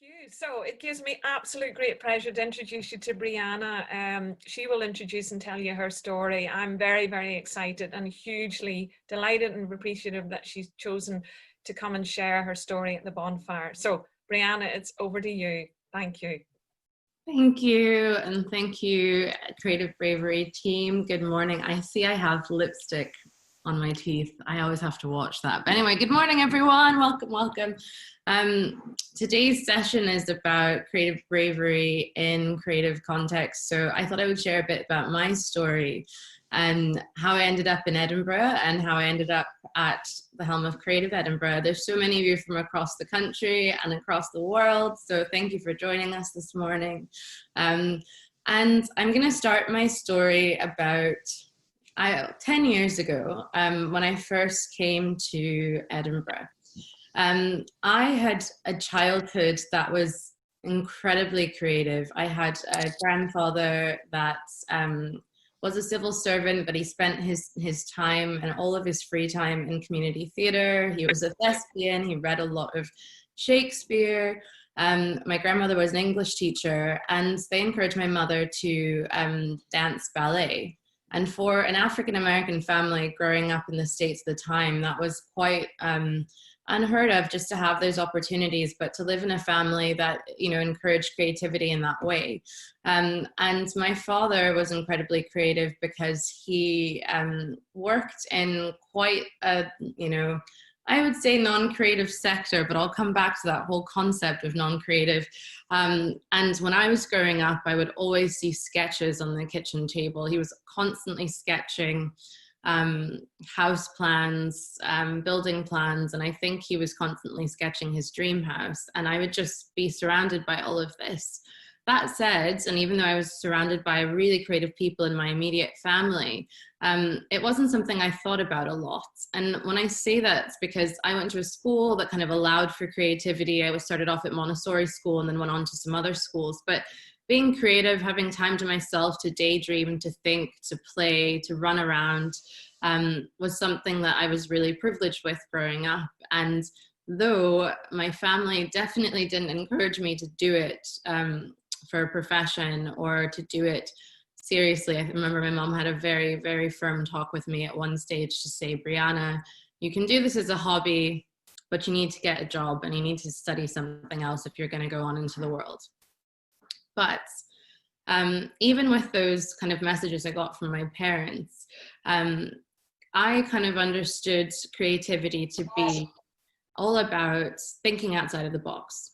you. So it gives me absolute great pleasure to introduce you to Briana. She will introduce and tell you her story. I'm very, very excited and hugely delighted and appreciative that she's chosen to come and share her story at the bonfire. So Briana, it's over to you. Thank you. Thank you, and thank you, Creative Bravery team. Good morning. I see I have lipstick on my teeth. I always have to watch that. But anyway, good morning, everyone. Welcome, welcome. Today's session is about creative bravery in creative context. So I thought I would share a bit about my story and how I ended up in Edinburgh and how I ended up at the helm of Creative Edinburgh. There's so many of you from across the country and across the world, so thank you for joining us this morning. And I'm going to start my story about 10 years ago when I first came to Edinburgh. I had a childhood that was incredibly creative. I had a grandfather that was a civil servant, but he spent his time and all of his free time in community theatre. He was a thespian. He read a lot of Shakespeare. My grandmother was an English teacher, and they encouraged my mother to dance ballet. And for an African-American family growing up in the States at the time, that was quite unheard of, just to have those opportunities, but to live in a family that, you know, encouraged creativity in that way. And my father was incredibly creative because he worked in quite a, you know, I would say non-creative sector, but I'll come back to that whole concept of non-creative. And when I was growing up, I would always see sketches on the kitchen table. He was constantly sketching house plans, building plans, and I think he was constantly sketching his dream house, and I would just be surrounded by all of this. That said, and even though I was surrounded by really creative people in my immediate family, it wasn't something I thought about a lot. And when I say that, it's because I went to a school that kind of allowed for creativity. I started off at Montessori school and then went on to some other schools, but being creative, having time to myself to daydream, to think, to play, to run around, was something that I was really privileged with growing up. And though my family definitely didn't encourage me to do it for a profession or to do it seriously, I remember my mom had a very, very firm talk with me at one stage to say, Briana, you can do this as a hobby, but you need to get a job and you need to study something else if you're going to go on into the world. But even with those kind of messages I got from my parents, I kind of understood creativity to be all about thinking outside of the box.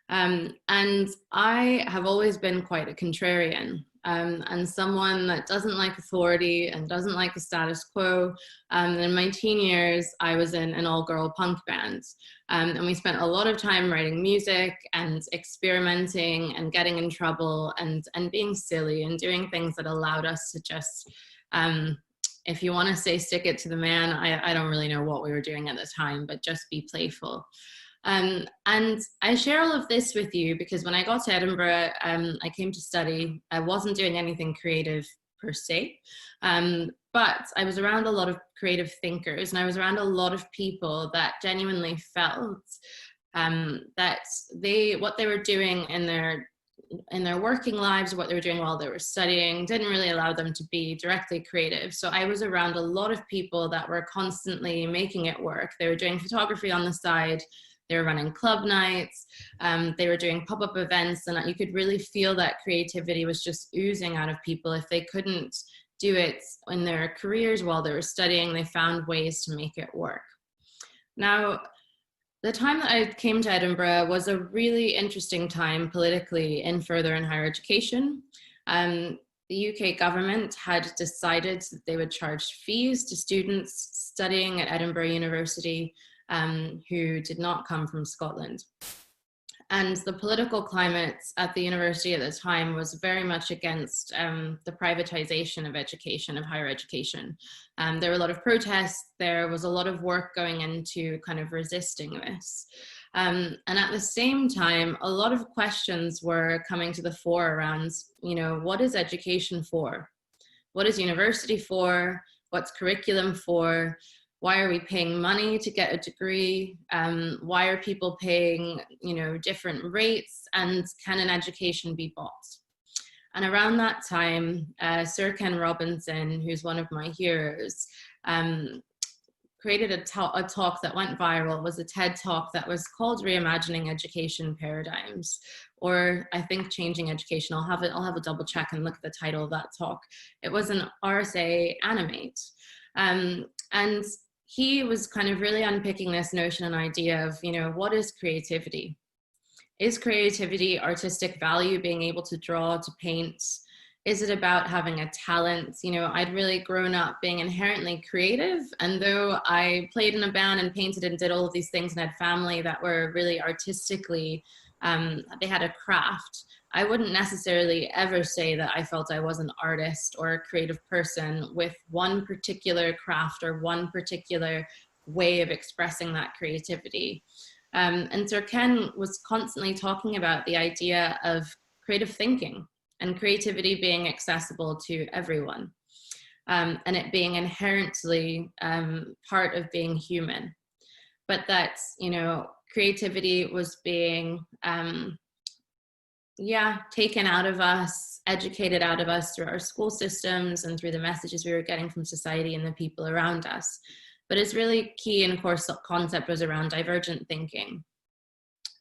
And I have always been quite a contrarian and someone that doesn't like authority and doesn't like the status quo. In my teen years, I was in an all-girl punk band. And we spent a lot of time writing music and experimenting and getting in trouble and being silly and doing things that allowed us to just, if you want to say stick it to the man, I don't really know what we were doing at the time, but just be playful. And I share all of this with you because when I got to Edinburgh, I came to study. I wasn't doing anything creative per se, but I was around a lot of creative thinkers and I was around a lot of people that genuinely felt that what they were doing in their working lives, what they were doing while they were studying, didn't really allow them to be directly creative. So I was around a lot of people that were constantly making it work. They were doing photography on the side. They were running club nights, they were doing pop-up events, and you could really feel that creativity was just oozing out of people. If they couldn't do it in their careers while they were studying, they found ways to make it work. Now, the time that I came to Edinburgh was a really interesting time politically in further and higher education. The UK government had decided that they would charge fees to students studying at Edinburgh University who did not come from Scotland. And the political climate at the university at the time was very much against the privatization of education, of higher education. There were a lot of protests. There was a lot of work going into kind of resisting this. And at the same time, a lot of questions were coming to the fore around, you know, what is education for? What is university for? What's curriculum for? Why are we paying money to get a degree? Why are people paying, you know, different rates? And can an education be bought? And around that time, Sir Ken Robinson, who's one of my heroes, created a talk that went viral. It was a TED talk that was called Reimagining Education Paradigms, or I think Changing Education. I'll have a double check and look at the title of that talk. It was an RSA Animate. And he was kind of really unpicking this notion and idea of, you know, what is creativity? Is creativity artistic value, being able to draw, to paint? Is it about having a talent? You know, I'd really grown up being inherently creative, and though I played in a band and painted and did all of these things and had family that were really artistically, they had a craft, I wouldn't necessarily ever say that I felt I was an artist or a creative person with one particular craft or one particular way of expressing that creativity. And Sir Ken was constantly talking about the idea of creative thinking and creativity being accessible to everyone, and it being inherently part of being human. But that, you know, creativity was being taken out of us, educated out of us through our school systems and through the messages we were getting from society and the people around us. But it's really key, and of course the concept was around divergent thinking.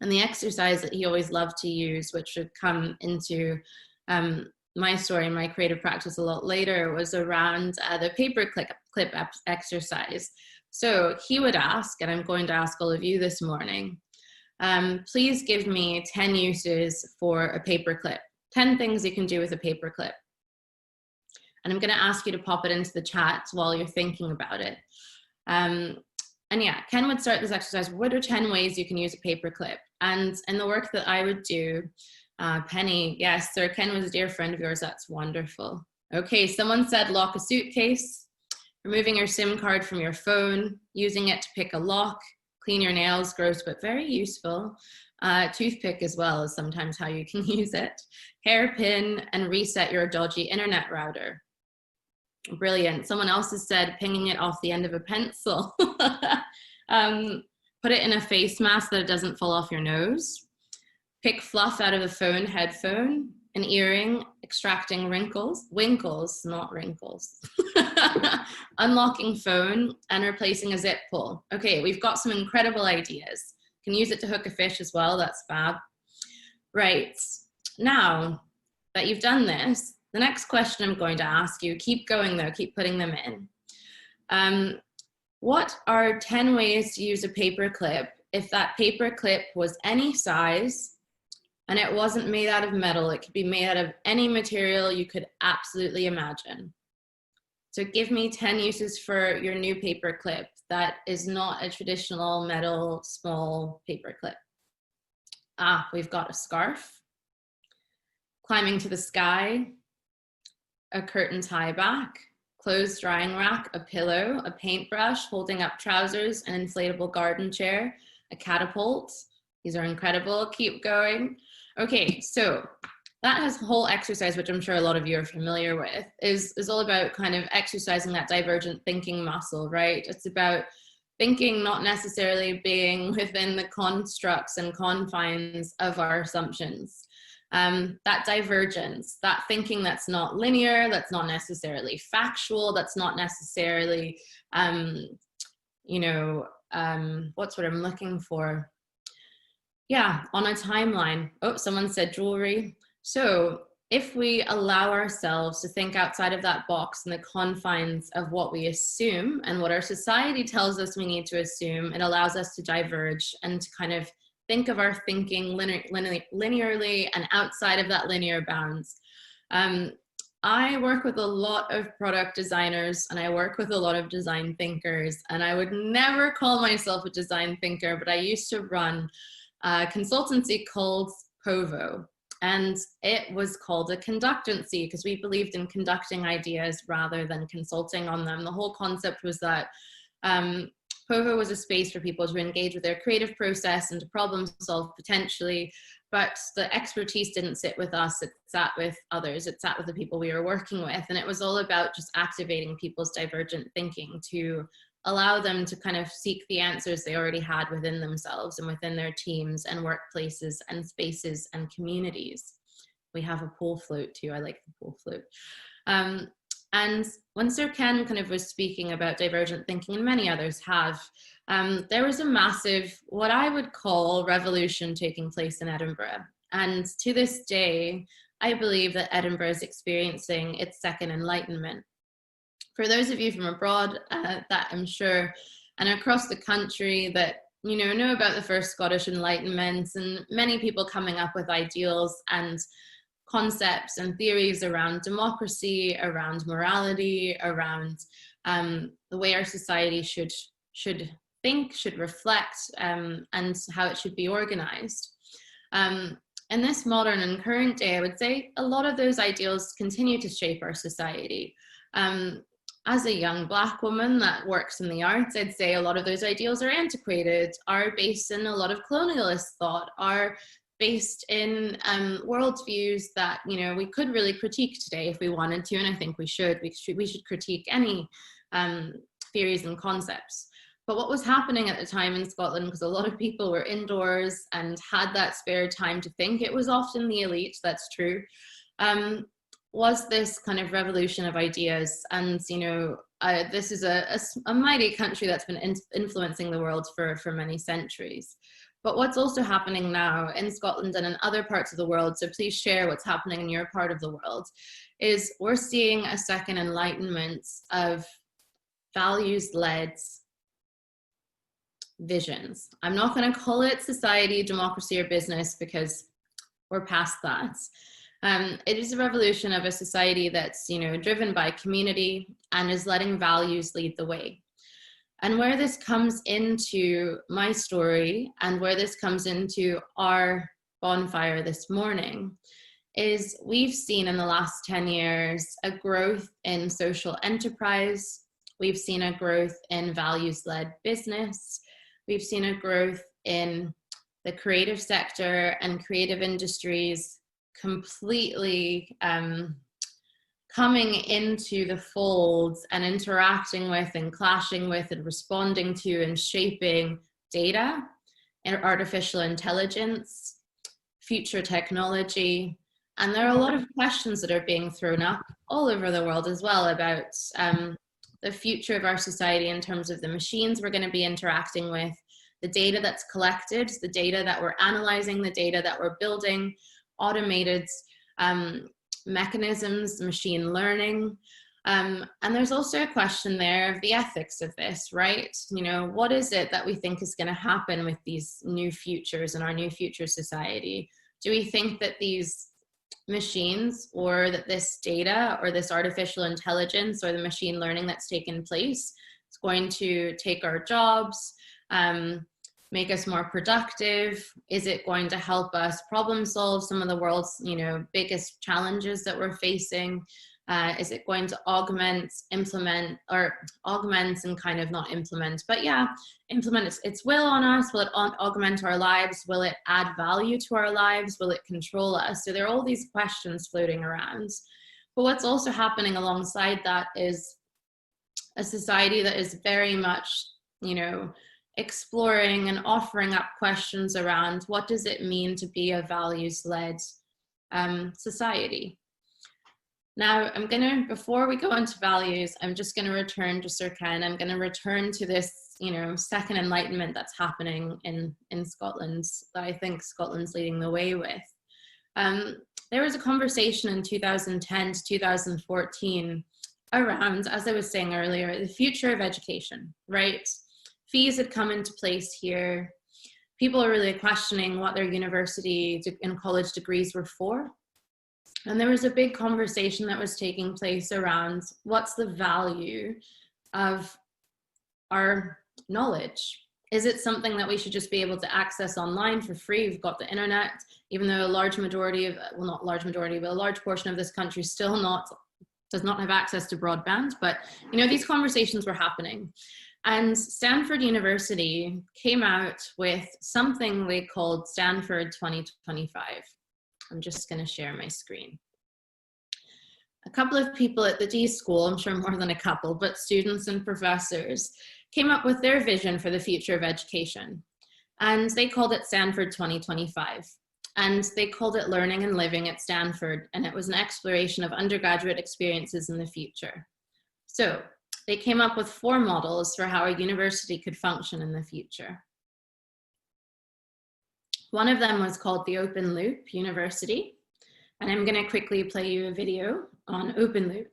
And the exercise that he always loved to use, which would come into my story, my creative practice a lot later, was around the paperclip exercise. So he would ask, and I'm going to ask all of you this morning, please give me 10 uses for a paperclip, 10 things you can do with a paperclip. And I'm going to ask you to pop it into the chat while you're thinking about it. And yeah, Ken would start this exercise. What are 10 ways you can use a paperclip? And in the work that I would do, Penny, yes, Sir Ken was a dear friend of yours. That's wonderful. Okay, someone said lock a suitcase, removing your SIM card from your phone, using it to pick a lock, clean your nails, gross but very useful. Toothpick as well is sometimes how you can use it. Hairpin, and reset your dodgy internet router. Brilliant. Someone else has said pinging it off the end of a pencil. Put it in a face mask that it doesn't fall off your nose. Pick fluff out of a phone headphone. An earring, extracting winkles, not wrinkles. Unlocking phone and replacing a zip pull. Okay, we've got some incredible ideas. Can use it to hook a fish as well, that's fab. Right, now that you've done this, the next question I'm going to ask you, keep going though, keep putting them in. What are 10 ways to use a paperclip if that paperclip was any size and it wasn't made out of metal? It could be made out of any material you could absolutely imagine. So give me 10 uses for your new paperclip that is not a traditional metal small paperclip. We've got a scarf, climbing to the sky, a curtain tie back, clothes drying rack, a pillow, a paintbrush, holding up trousers, an inflatable garden chair, a catapult. These are incredible. Keep going. Okay, so that has a whole exercise, which I'm sure a lot of you are familiar with, is all about kind of exercising that divergent thinking muscle, right? It's about thinking not necessarily being within the constructs and confines of our assumptions. That divergence, that thinking that's not linear, that's not necessarily factual, that's not necessarily, what's what I'm looking for? Yeah, on a timeline. Oh, someone said jewelry. So if we allow ourselves to think outside of that box and the confines of what we assume and what our society tells us we need to assume, it allows us to diverge and to kind of think of our thinking linearly and outside of that linear bounds. I work with a lot of product designers and I work with a lot of design thinkers, and I would never call myself a design thinker, but I used to run a consultancy called Povo, and it was called a conductancy because we believed in conducting ideas rather than consulting on them. The whole concept was that Povo was a space for people to engage with their creative process and to problem solve potentially, but the expertise didn't sit with us, it sat with others, it sat with the people we were working with, and it was all about just activating people's divergent thinking to allow them to kind of seek the answers they already had within themselves and within their teams and workplaces and spaces and communities. We have a pole float too. I like the pole float. And when Sir Ken kind of was speaking about divergent thinking, and many others have, there was a massive, what I would call, revolution taking place in Edinburgh. And to this day, I believe that Edinburgh is experiencing its second enlightenment. For those of you from abroad, that I'm sure, and across the country, that know about the first Scottish Enlightenment, and many people coming up with ideals and concepts and theories around democracy, around morality, around the way our society should think, should reflect, and how it should be organized. In this modern and current day, I would say a lot of those ideals continue to shape our society. As a young Black woman that works in the arts, I'd say a lot of those ideals are antiquated, are based in a lot of colonialist thought, are based in worldviews that we could really critique today if we wanted to, and I think we should. We should critique any theories and concepts. But what was happening at the time in Scotland, because a lot of people were indoors and had that spare time to think, it was often the elite, that's true, was this kind of revolution of ideas. And this is a mighty country that's been influencing the world for many centuries. But what's also happening now in Scotland and in other parts of the world, so please share what's happening in your part of the world, is we're seeing a second enlightenment of values-led visions. I'm not going to call it society, democracy, or business, because we're past that. It is a revolution of a society that's driven by community and is letting values lead the way. And where this comes into my story, and where this comes into our bonfire this morning, is we've seen in the last 10 years a growth in social enterprise. We've seen a growth in values-led business. We've seen a growth in the creative sector and creative industries completely coming into the folds and interacting with and clashing with and responding to and shaping data and artificial intelligence, future technology. And there are a lot of questions that are being thrown up all over the world as well about the future of our society in terms of the machines we're going to be interacting with, the data that's collected, the data that we're analyzing, the data that we're building, automated mechanisms, machine learning. And there's also a question there of the ethics of this, right? What is it that we think is going to happen with these new futures in our new future society? Do we think that these machines, or that this data, or this artificial intelligence, or the machine learning that's taken place is going to take our jobs, make us more productive? Is it going to help us problem solve some of the world's biggest challenges that we're facing? Is it going to augment, implement, or augment and kind of not implement, but yeah, implement its will on us? Will it augment our lives? Will it add value to our lives? Will it control us? So there are all these questions floating around. But what's also happening alongside that is a society that is very much, exploring and offering up questions around what does it mean to be a values-led society. Now, before we go into values, I'm just going to return to Sir Ken. I'm going to return to this, second enlightenment that's happening in Scotland, that I think Scotland's leading the way with. There was a conversation in 2010 to 2014 around, as I was saying earlier, the future of education, right? Fees had come into place here. People are really questioning what their university and college degrees were for. And there was a big conversation that was taking place around what's the value of our knowledge? Is it something that we should just be able to access online for free? We've got the internet, even though a large majority of, well, not large majority, but a large portion of this country still does not have access to broadband. But, these conversations were happening. And Stanford University came out with something they called Stanford 2025. I'm just going to share my screen. A couple of people at the D School, I'm sure more than a couple, but students and professors, came up with their vision for the future of education. And they called it Stanford 2025. And they called it Learning and Living at Stanford. And it was an exploration of undergraduate experiences in the future. So they came up with 4 models for how a university could function in the future. One of them was called the Open Loop University. And I'm going to quickly play you a video on Open Loop.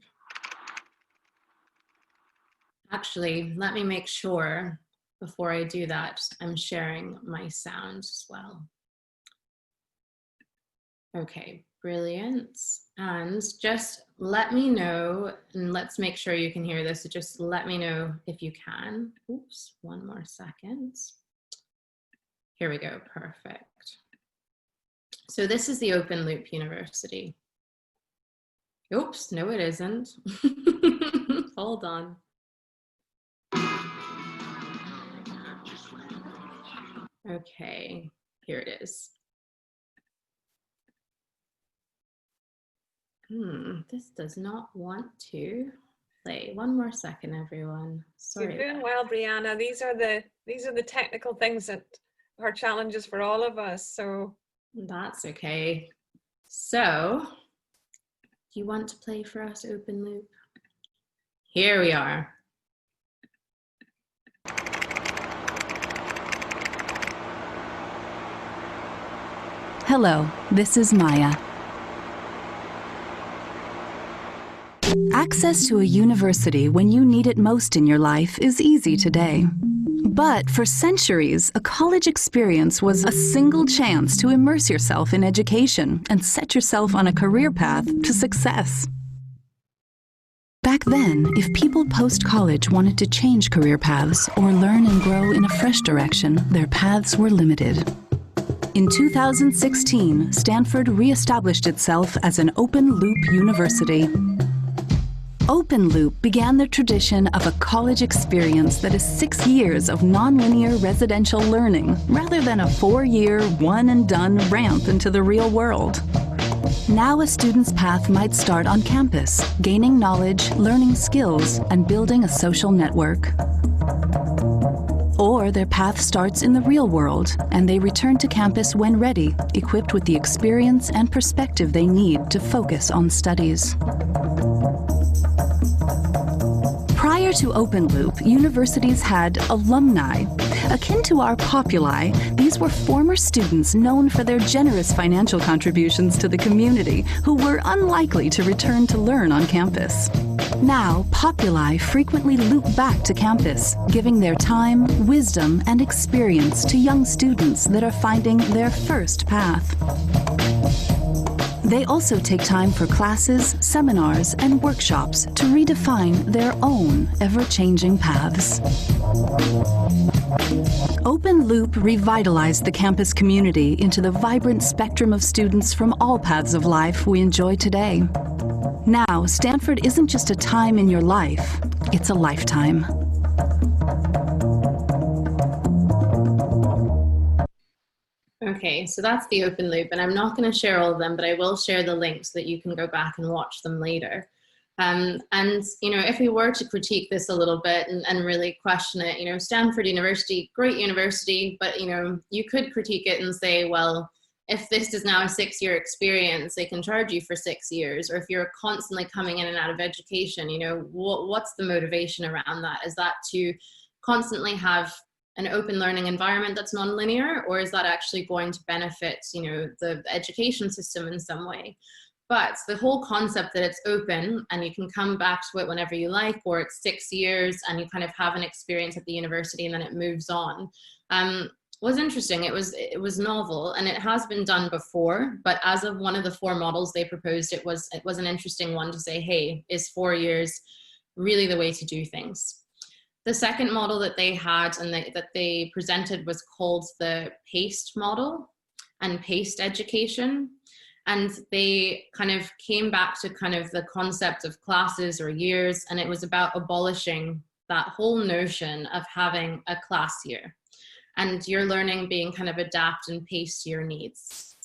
Actually, let me make sure before I do that, I'm sharing my sound as well. Okay, brilliant. And just let me know, and let's make sure you can hear this. So just let me know if you can. Oops, one more second. Here we go, perfect. So this is the Open Loop University. Oops, no it isn't. Hold on. Okay, here it is. This does not want to play. One more second, everyone. Sorry. You're doing well, Briana. These are the technical things that are challenges for all of us. So that's okay. So, do you want to play for us, Open Loop? Here we are. Hello, this is Maya. Access to a university when you need it most in your life is easy today. But for centuries, a college experience was a single chance to immerse yourself in education and set yourself on a career path to success. Back then, if people post-college wanted to change career paths or learn and grow in a fresh direction, their paths were limited. In 2016, Stanford re-established itself as an open-loop university. Open Loop began the tradition of a college experience that is 6 years of nonlinear residential learning, rather than a 4-year, one-and-done ramp into the real world. Now a student's path might start on campus, gaining knowledge, learning skills, and building a social network. Or their path starts in the real world, and they return to campus when ready, equipped with the experience and perspective they need to focus on studies. Prior to Open Loop, universities had alumni. Akin to our populi, these were former students known for their generous financial contributions to the community who were unlikely to return to learn on campus. Now, populi frequently loop back to campus, giving their time, wisdom, and experience to young students that are finding their first path. They also take time for classes, seminars, and workshops to redefine their own ever-changing paths. Open Loop revitalized the campus community into the vibrant spectrum of students from all paths of life we enjoy today. Now, Stanford isn't just a time in your life, it's a lifetime. Okay, so that's the Open Loop, and I'm not going to share all of them, but I will share the links so that you can go back and watch them later. And, you know, if we were to critique this a little bit and really question it, you know, Stanford University, great university, but, you know, you could critique it and say, well, if this is now a 6-year experience, they can charge you for 6 years. Or if you're constantly coming in and out of education, you know, what's the motivation around that? Is that to constantly have an open learning environment that's nonlinear, or is that actually going to benefit, you know, the education system in some way? But the whole concept that it's open and you can come back to it whenever you like, or it's 6 years and you kind of have an experience at the university and then it moves on, was interesting. It was novel, and it has been done before, but as of one of the 4 models they proposed, it was an interesting one to say, hey, is 4 years really the way to do things? The second model that they had and that they presented was called the paced model and paced education. And they kind of came back to kind of the concept of classes or years, and it was about abolishing that whole notion of having a class year and your learning being kind of adapt and paced to your needs.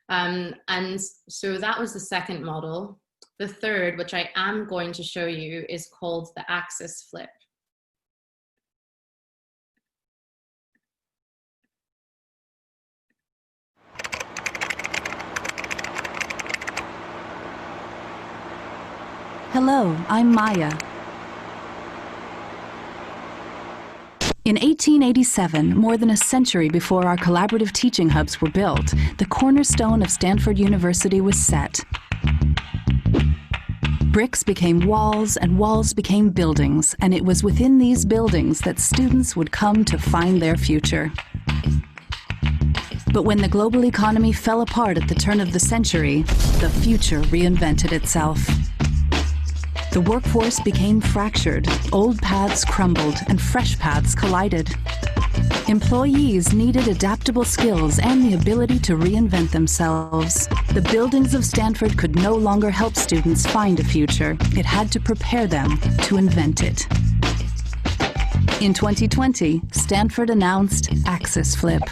And so that was the second model. The third, which I am going to show you, is called the axis flip. Hello, I'm Maya. In 1887, more than a century before our collaborative teaching hubs were built, the cornerstone of Stanford University was set. Bricks became walls, and walls became buildings, and it was within these buildings that students would come to find their future. But when the global economy fell apart at the turn of the century, the future reinvented itself. The workforce became fractured, old paths crumbled, and fresh paths collided. Employees needed adaptable skills and the ability to reinvent themselves. The buildings of Stanford could no longer help students find a future. It had to prepare them to invent it. In 2020, Stanford announced Axis Flip.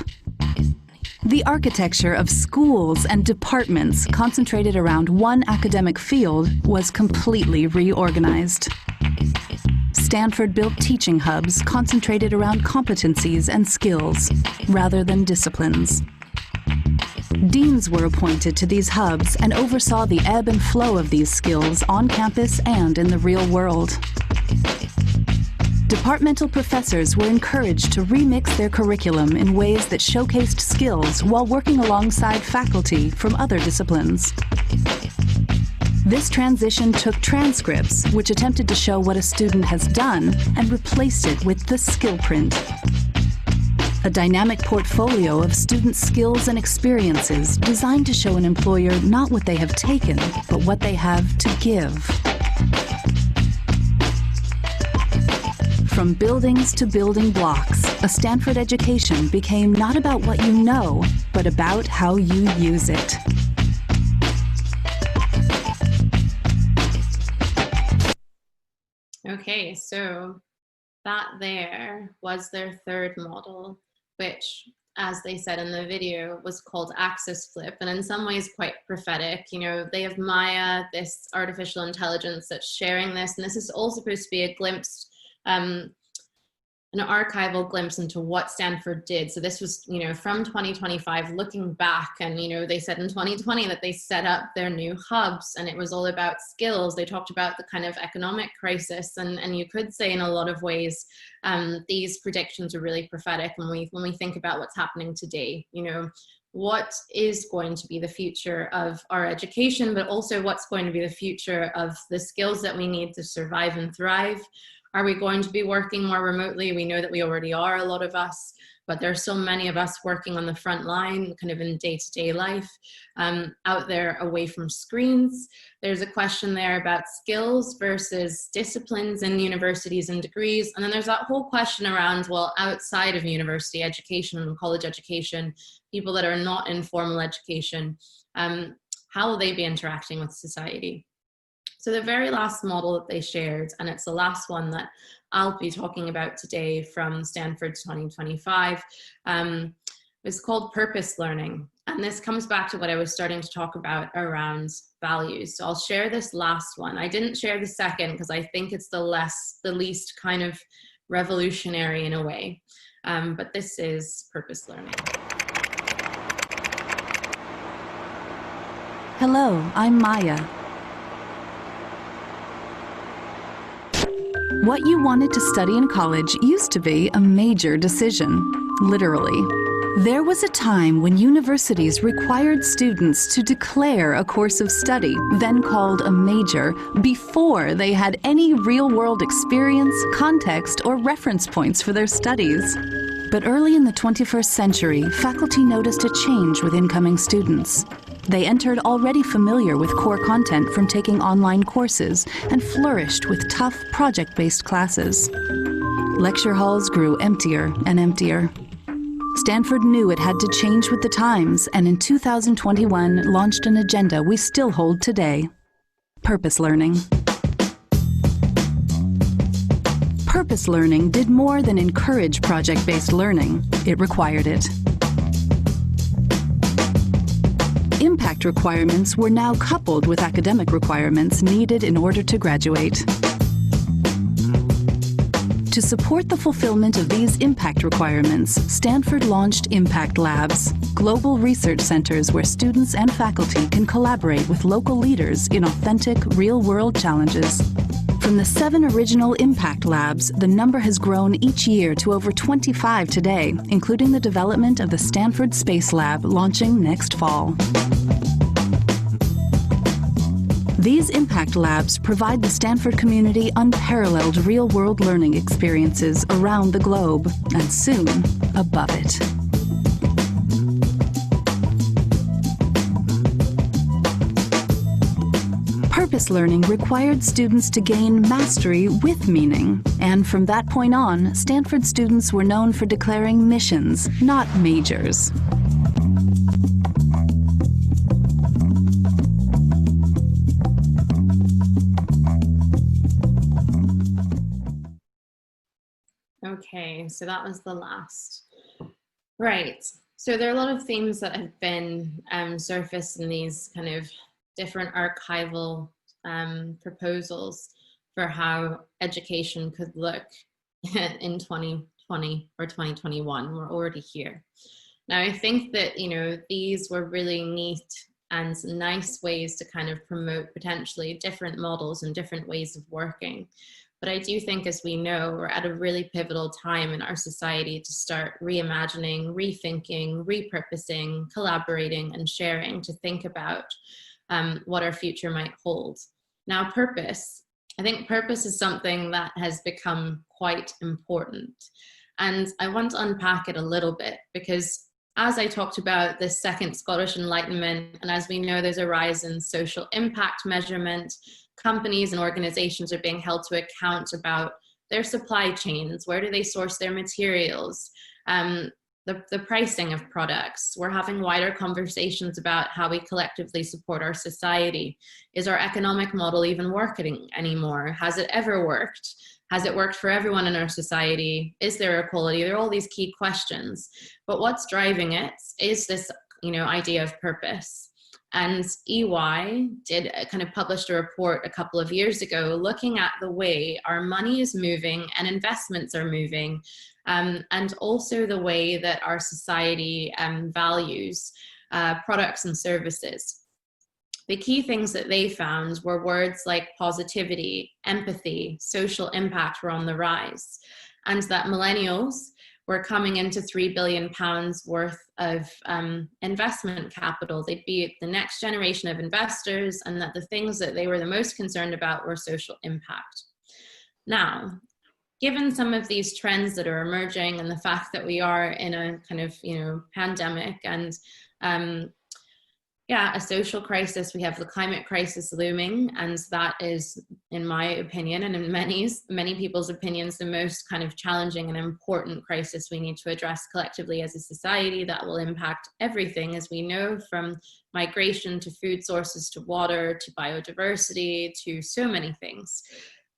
The architecture of schools and departments concentrated around one academic field was completely reorganized. Stanford built teaching hubs concentrated around competencies and skills, rather than disciplines. Deans were appointed to these hubs and oversaw the ebb and flow of these skills on campus and in the real world. Departmental professors were encouraged to remix their curriculum in ways that showcased skills while working alongside faculty from other disciplines. This transition took transcripts, which attempted to show what a student has done, and replaced it with the skill print. A dynamic portfolio of student skills and experiences designed to show an employer not what they have taken, but what they have to give. From buildings to building blocks, a Stanford education became not about what you know, but about how you use it. Okay, so that there was their third model, which, as they said in the video, was called Axis Flip, and in some ways quite prophetic. You know, they have Maya, this artificial intelligence that's sharing this, and this is all supposed to be a glimpse, an archival glimpse into what Stanford did. So this was, you know, from 2025, looking back, and, you know, they said in 2020 that they set up their new hubs, and it was all about skills. They talked about the kind of economic crisis, and you could say in a lot of ways, these predictions are really prophetic when we think about what's happening today. You know, what is going to be the future of our education, but also what's going to be the future of the skills that we need to survive and thrive. Are we going to be working more remotely? We know that we already are, a lot of us, but there's so many of us working on the front line, kind of in day-to-day life, out there away from screens. There's a question there about skills versus disciplines in universities and degrees. And then there's that whole question around, well, outside of university education and college education, people that are not in formal education, how will they be interacting with society? So the very last model that they shared, and it's the last one that I'll be talking about today from Stanford 2025, is called purpose learning. And this comes back to what I was starting to talk about around values. So I'll share this last one. I didn't share the second because I think it's the least kind of revolutionary in a way. But this is purpose learning. Hello, I'm Maya. What you wanted to study in college used to be a major decision, literally. There was a time when universities required students to declare a course of study, then called a major, before they had any real-world experience, context, or reference points for their studies. But early in the 21st century, faculty noticed a change with incoming students. They entered already familiar with core content from taking online courses and flourished with tough project-based classes. Lecture halls grew emptier and emptier. Stanford knew it had to change with the times, and in 2021 launched an agenda we still hold today: purpose learning. Purpose learning did more than encourage project-based learning. It required it. Impact requirements were now coupled with academic requirements needed in order to graduate. To support the fulfillment of these impact requirements, Stanford launched Impact Labs, global research centers where students and faculty can collaborate with local leaders in authentic, real-world challenges. From the 7 original Impact Labs, the number has grown each year to over 25 today, including the development of the Stanford Space Lab launching next fall. These Impact Labs provide the Stanford community unparalleled real-world learning experiences around the globe, and soon, above it. Purpose learning required students to gain mastery with meaning, and from that point on, Stanford students were known for declaring missions, not majors. Okay, so that was the last. Right, so there are a lot of themes that have been surfaced in these kind of different archival proposals for how education could look in 2020 or 2021. We're already here. Now, I think that, you know, these were really neat and nice ways to kind of promote potentially different models and different ways of working. But I do think, as we know, we're at a really pivotal time in our society to start reimagining, rethinking, repurposing, collaborating, and sharing to think about what our future might hold. Now, purpose. I think purpose is something that has become quite important. And I want to unpack it a little bit because, as I talked about the second Scottish Enlightenment, and as we know, there's a rise in social impact measurement. Companies and organizations are being held to account about their supply chains. Where do they source their materials? The pricing of products. We're having wider conversations about how we collectively support our society. Is our economic model even working anymore? Has it ever worked? Has it worked for everyone in our society? Is there equality? There are all these key questions. But what's driving it is this, you know, idea of purpose. And EY published a report a couple of years ago looking at the way our money is moving and investments are moving, and also the way that our society values products and services. The key things that they found were words like positivity, empathy, social impact were on the rise, and that millennials were coming into £3 billion worth of investment capital. They'd be the next generation of investors, and that the things that they were the most concerned about were social impact. Now, given some of these trends that are emerging and the fact that we are in a kind of, you know, pandemic and a social crisis, we have the climate crisis looming, and that is, in my opinion, and in many people's opinions, the most kind of challenging and important crisis we need to address collectively as a society that will impact everything, as we know, from migration to food sources to water to biodiversity to so many things.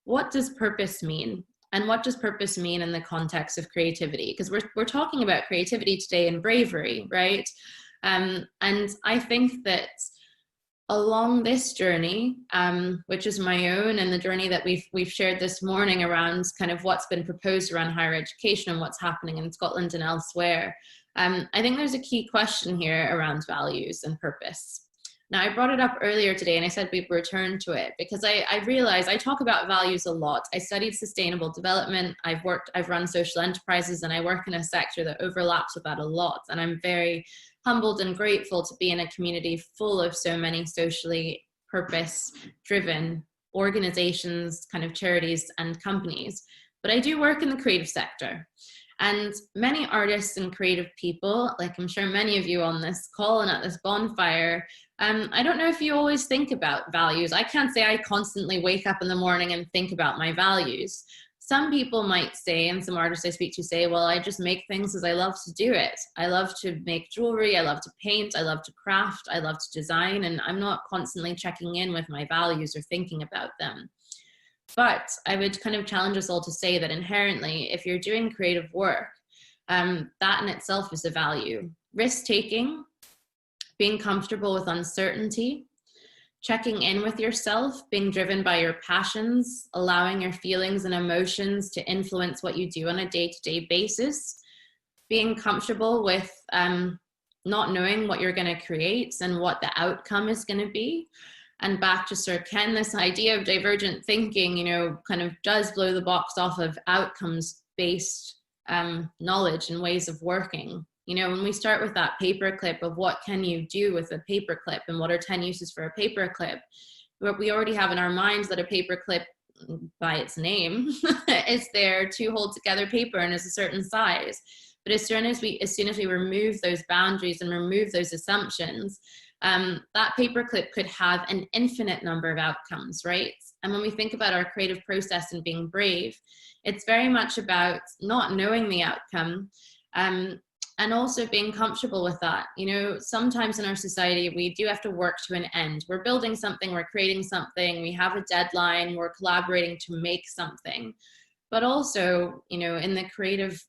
What does purpose mean? And what does purpose mean in the context of creativity? Because we're talking about creativity today in Bravery, right? And I think that along this journey, which is my own, and the journey that we've shared this morning around kind of what's been proposed around higher education and what's happening in Scotland and elsewhere, I think there's a key question here around values and purpose. Now, I brought it up earlier today and I said we'd return to it because I realized I talk about values a lot. I studied sustainable development, I've run social enterprises, and I work in a sector that overlaps with that a lot. And I'm very humbled and grateful to be in a community full of so many socially purpose-driven organizations, kind of charities and companies. But I do work in the creative sector. And many artists and creative people, like I'm sure many of you on this call and at this bonfire, I don't know if you always think about values. I can't say I constantly wake up in the morning and think about my values. Some people might say, and some artists I speak to say, well, I just make things because I love to do it. I love to make jewelry, I love to paint, I love to craft, I love to design, and I'm not constantly checking in with my values or thinking about them. But I would kind of challenge us all to say that inherently, if you're doing creative work, that in itself is a value. Risk-taking, being comfortable with uncertainty, checking in with yourself, being driven by your passions, allowing your feelings and emotions to influence what you do on a day-to-day basis, being comfortable with not knowing what you're going to create and what the outcome is going to be. And back to Sir Ken, this idea of divergent thinking, you know, kind of does blow the box off of outcomes-based knowledge and ways of working. You know, when we start with that paperclip of what can you do with a paperclip and what are 10 uses for a paperclip, we already have in our minds that a paperclip, by its name, is there to hold together paper and is a certain size. But as soon as we remove those boundaries and remove those assumptions, that paperclip could have an infinite number of outcomes, right? And when we think about our creative process and being brave, it's very much about not knowing the outcome, and also being comfortable with that. You know, sometimes in our society, we do have to work to an end. We're building something, we're creating something, we have a deadline, we're collaborating to make something. But also, you know, in the creative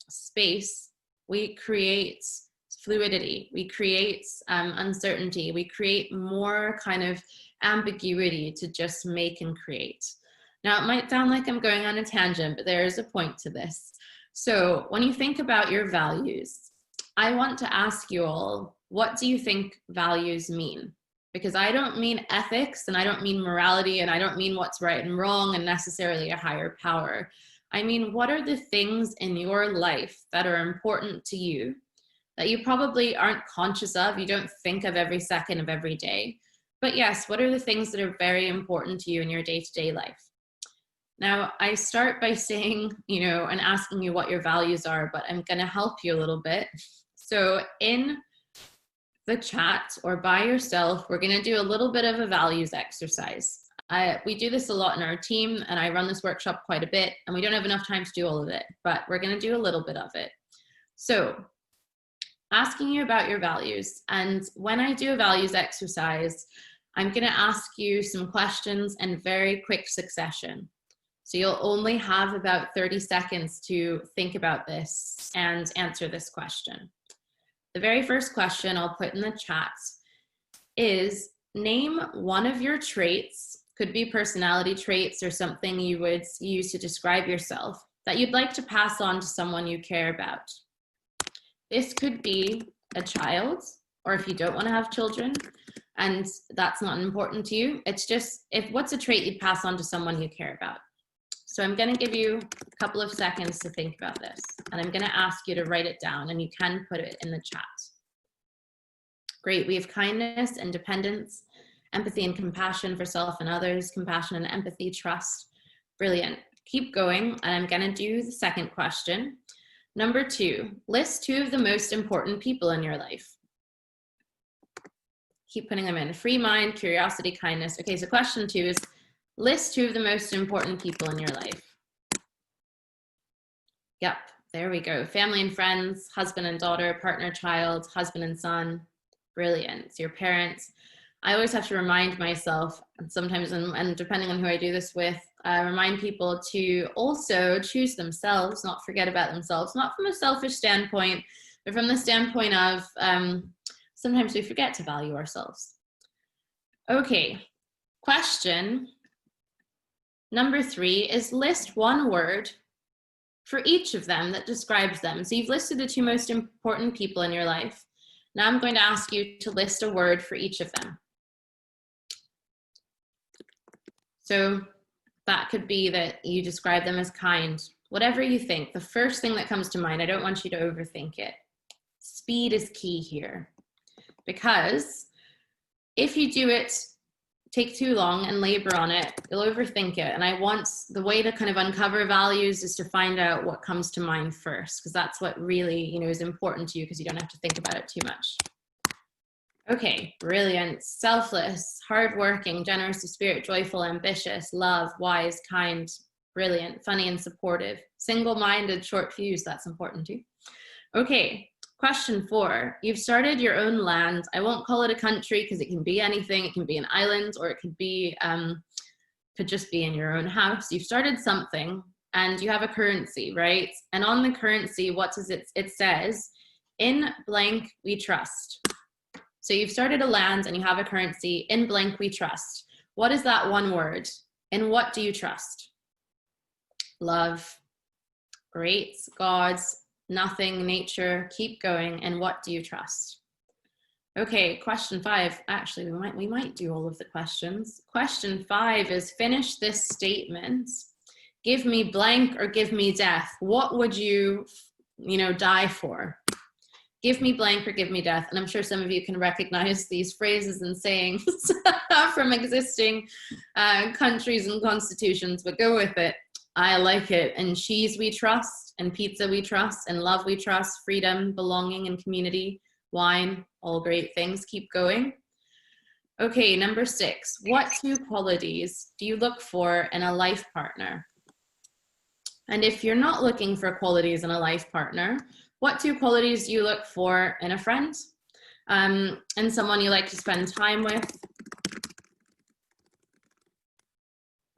space, we create fluidity, we create uncertainty, we create more kind of ambiguity to just make and create. Now, it might sound like I'm going on a tangent, but there is a point to this. So when you think about your values, I want to ask you all, what do you think values mean? Because I don't mean ethics, and I don't mean morality, and I don't mean what's right and wrong and necessarily a higher power. I mean, what are the things in your life that are important to you that you probably aren't conscious of, you don't think of every second of every day? But yes, what are the things that are very important to you in your day-to-day life? Now, I start by saying, you know, and asking you what your values are, but I'm going to help you a little bit. So in the chat or by yourself, we're going to do a little bit of a values exercise. We do this a lot in our team, and I run this workshop quite a bit, and we don't have enough time to do all of it, but we're going to do a little bit of it. So asking you about your values. And when I do a values exercise, I'm going to ask you some questions in very quick succession. So you'll only have about 30 seconds to think about this and answer this question. The very first question I'll put in the chat is, name one of your traits, could be personality traits or something you would use to describe yourself, that you'd like to pass on to someone you care about. This could be a child, or if you don't want to have children and that's not important to you, it's just, what's a trait you'd pass on to someone you care about? So I'm going to give you a couple of seconds to think about this, and I'm going to ask you to write it down, and you can put it in the chat. Great. We have kindness, independence, empathy and compassion for self and others, compassion and empathy, trust. Brilliant. Keep going, and I'm going to do the second question. Number 2, list 2 of the most important people in your life. Keep putting them in. Free mind, curiosity, kindness. Okay, so question 2 is, list 2 of the most important people in your life. Yep, there we go. Family and friends, husband and daughter, partner, child, husband and son. Brilliant. Your parents. I always have to remind myself, and sometimes, and depending on who I do this with, remind people to also choose themselves, not forget about themselves, not from a selfish standpoint, but from the standpoint of sometimes we forget to value ourselves. Okay, question number 3 is, list 1 word for each of them that describes them. So you've listed the 2 most important people in your life. Now I'm going to ask you to list a word for each of them. So that could be that you describe them as kind, whatever you think, the first thing that comes to mind. I don't want you to overthink it. Speed is key here, because if you do it, take too long and labor on it, you'll overthink it. And I want, the way to kind of uncover values is to find out what comes to mind first, because that's what really, you know, is important to you, because you don't have to think about it too much. Okay, brilliant. Selfless, hardworking, generous of spirit, joyful, ambitious, love, wise, kind, brilliant, funny and supportive, single-minded, short fuse, that's important too. Okay, question 4. You've started your own land. I won't call it a country because it can be anything. It can be an island, or it could be, could just be in your own house. You've started something and you have a currency, right? And on the currency, what does it says, in blank we trust. So you've started a land and you have a currency. In blank we trust. What is that one word? In what do you trust? Love, great, gods, nothing, nature, keep going. And what do you trust? Okay, question 5. Actually, we might do all of the questions. Question 5 is finish this statement. Give me blank or give me death. What would you die for? Give me blank or give me death. And I'm sure some of you can recognize these phrases and sayings from existing countries and constitutions, but go with it. I like it. And cheese we trust, and pizza we trust, and love we trust, freedom, belonging, and community, wine, all great things. Keep going. Okay, number 6. What 2 qualities do you look for in a life partner? And if you're not looking for qualities in a life partner, what 2 qualities do you look for in a friend? And someone you like to spend time with?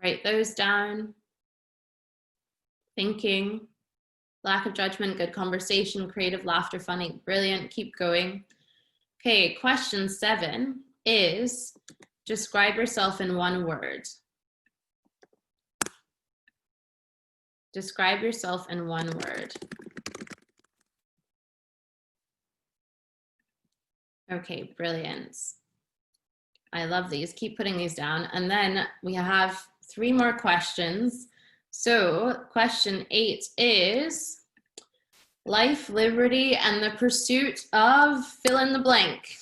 Write those down. Thinking, lack of judgment, good conversation, creative, laughter, funny, brilliant, keep going. Okay, question 7 is describe yourself in 1 word. Describe yourself in 1 word. Okay, brilliant. I love these. Keep putting these down. And then we have 3 more questions. So question 8 is life, liberty, and the pursuit of fill in the blank.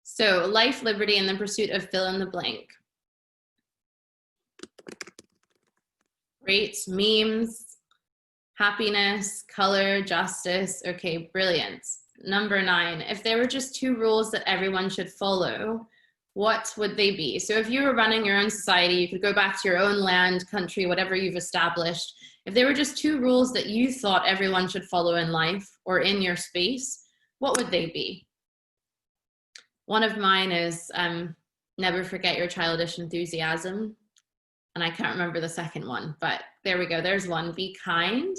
So life, liberty, and the pursuit of fill in the blank. Great. Memes, happiness, color, justice. Okay, brilliant. Number 9, if there were just 2 rules that everyone should follow, what would they be? So if you were running your own society, you could go back to your own land, country, whatever you've established. If there were just 2 rules that you thought everyone should follow in life or in your space, what would they be? One of mine is never forget your childish enthusiasm. And I can't remember the second one, but there we go. There's one. Be kind.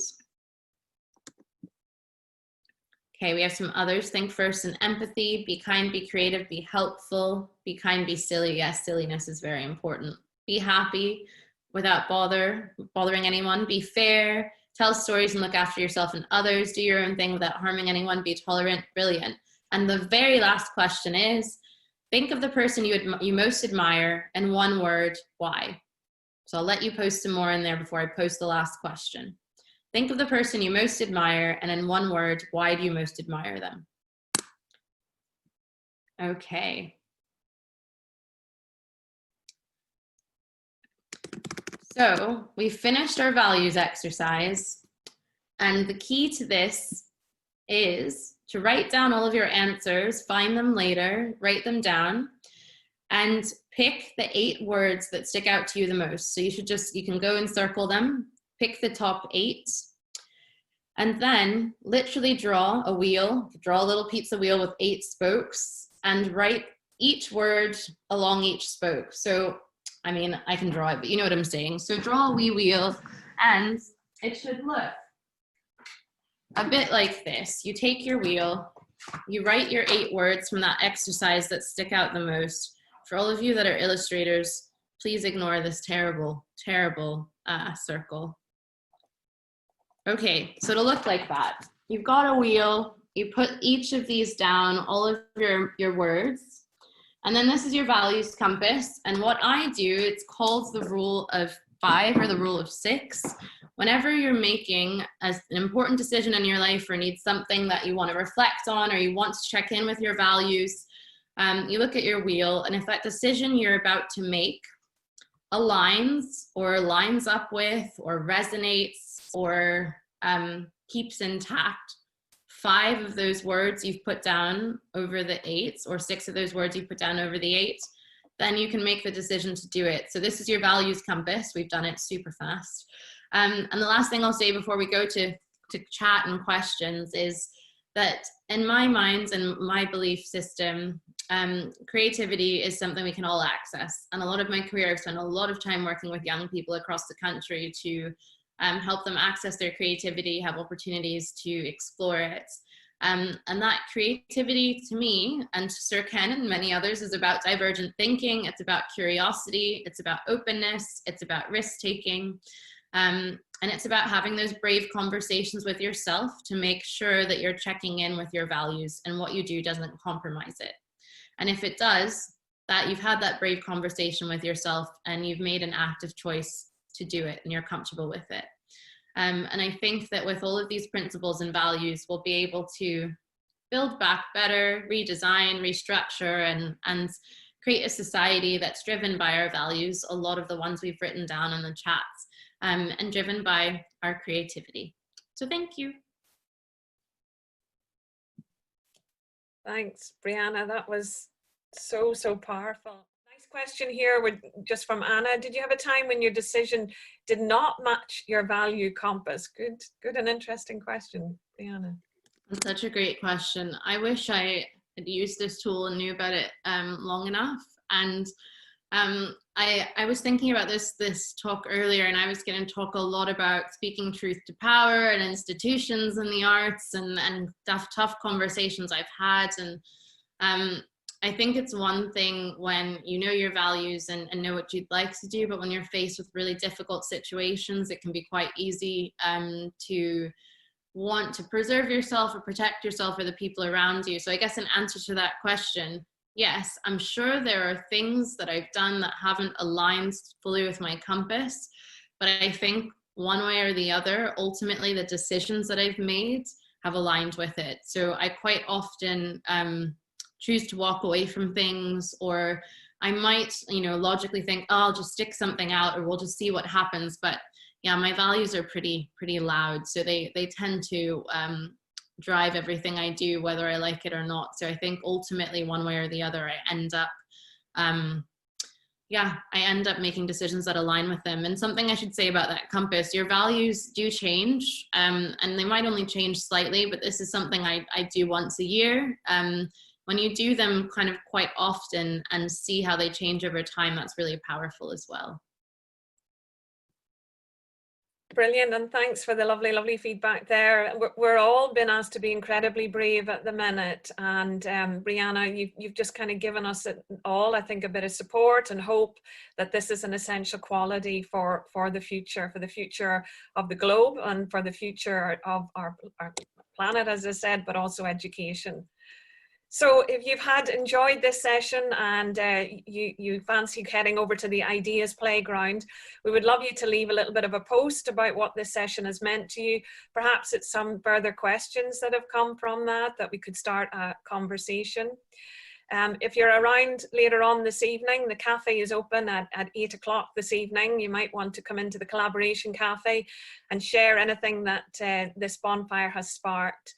Okay, we have some others. Think first and empathy. Be kind, be creative, be helpful. Be kind, be silly. Yes, silliness is very important. Be happy without bothering anyone. Be fair. Tell stories and look after yourself and others. Do your own thing without harming anyone. Be tolerant. Brilliant. And the very last question is, think of the person you most admire in 1 word, why? So I'll let you post some more in there before I post the last question. Think of the person you most admire, and in 1 word, why do you most admire them? Okay. So we finished our values exercise, and the key to this is to write down all of your answers, find them later, write them down, and pick the 8 words that stick out to you the most. So you can go and circle them, pick the top 8, and then literally draw a wheel, draw a little pizza wheel with 8 spokes, and write each word along each spoke. So, I mean, I can draw it, but you know what I'm saying. So draw a wee wheel, and it should look a bit like this. You take your wheel, you write your 8 words from that exercise that stick out the most. For all of you that are illustrators, please ignore this terrible, terrible circle. Okay, so it'll look like that. You've got a wheel, you put each of these down, all of your words, and then this is your values compass. And what I do, it's called the rule of 5 or the rule of 6. Whenever you're making an important decision in your life or need something that you want to reflect on or you want to check in with your values, you look at your wheel, and if that decision you're about to make aligns or lines up with or resonates or keeps intact 5 of those words you've put down over the 8, or 6 of those words you put down over the 8, then you can make the decision to do it. So this is your values compass. We've done it super fast. And the last thing I'll say before we go to chat and questions is that in my mind and my belief system, creativity is something we can all access. And a lot of my career, I've spent a lot of time working with young people across the country to help them access their creativity, have opportunities to explore it. And that creativity to me and to Sir Ken and many others is about divergent thinking. It's about curiosity. It's about openness. It's about risk-taking. And it's about having those brave conversations with yourself to make sure that you're checking in with your values and what you do doesn't compromise it. And if it does, that you've had that brave conversation with yourself and you've made an active choice to do it and you're comfortable with it. And I think that with all of these principles and values, we'll be able to build back better, redesign, restructure, and create a society that's driven by our values, a lot of the ones we've written down in the chats, and driven by our creativity. So thank you. Thanks, Briana. That was so, so powerful. Nice question here, just from Anna. Did you have a time when your decision did not match your value compass? Good and interesting question, Briana. That's such a great question. I wish I had used this tool and knew about it long enough. And I was thinking about this talk earlier, and I was going to talk a lot about speaking truth to power and institutions in the arts and tough conversations I've had. And I think it's one thing when you know your values and know what you'd like to do, but when you're faced with really difficult situations, it can be quite easy to want to preserve yourself or protect yourself or the people around you. So I guess in answer to that question, yes, I'm sure there are things that I've done that haven't aligned fully with my compass, but I think one way or the other, ultimately the decisions that I've made have aligned with it. So I quite often choose to walk away from things, or I might, logically think, oh, I'll just stick something out or we'll just see what happens. But yeah, my values are pretty loud. So they tend to drive everything I do, whether I like it or not. So I think ultimately one way or the other, I end up making decisions that align with them. And something I should say about that compass, your values do change, and they might only change slightly, but this is something I do once a year. When you do them kind of quite often and see how they change over time, that's really powerful as well. Brilliant, and thanks for the lovely feedback there. We're all been asked to be incredibly brave at the minute, and Briana, you've just kind of given us all, I think, a bit of support and hope that this is an essential quality for the future of the globe and for the future of our planet, as I said, but also education. So if you've enjoyed this session and you fancy heading over to the Ideas Playground, we would love you to leave a little bit of a post about what this session has meant to you. Perhaps it's some further questions that have come from that we could start a conversation. If you're around later on this evening, the cafe is open at 8 o'clock this evening. You might want to come into the Collaboration Cafe and share anything that this bonfire has sparked.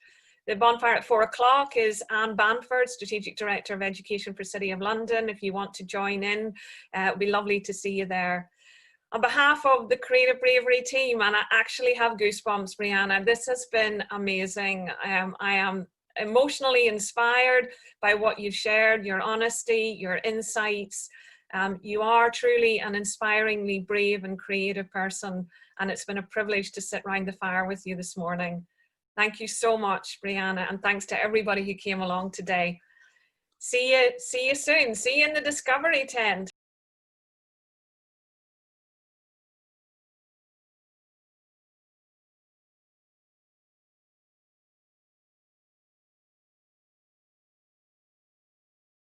The bonfire at 4 o'clock is Anne Banford, Strategic Director of Education for City of London. If you want to join in, it would be lovely to see you there. On behalf of the Creative Bravery team, and I actually have goosebumps, Briana, this has been amazing. I am emotionally inspired by what you've shared, your honesty, your insights. You are truly an inspiringly brave and creative person, and it's been a privilege to sit around the fire with you this morning. Thank you so much, Briana, and thanks to everybody who came along today. See you soon. See you in the Discovery tent.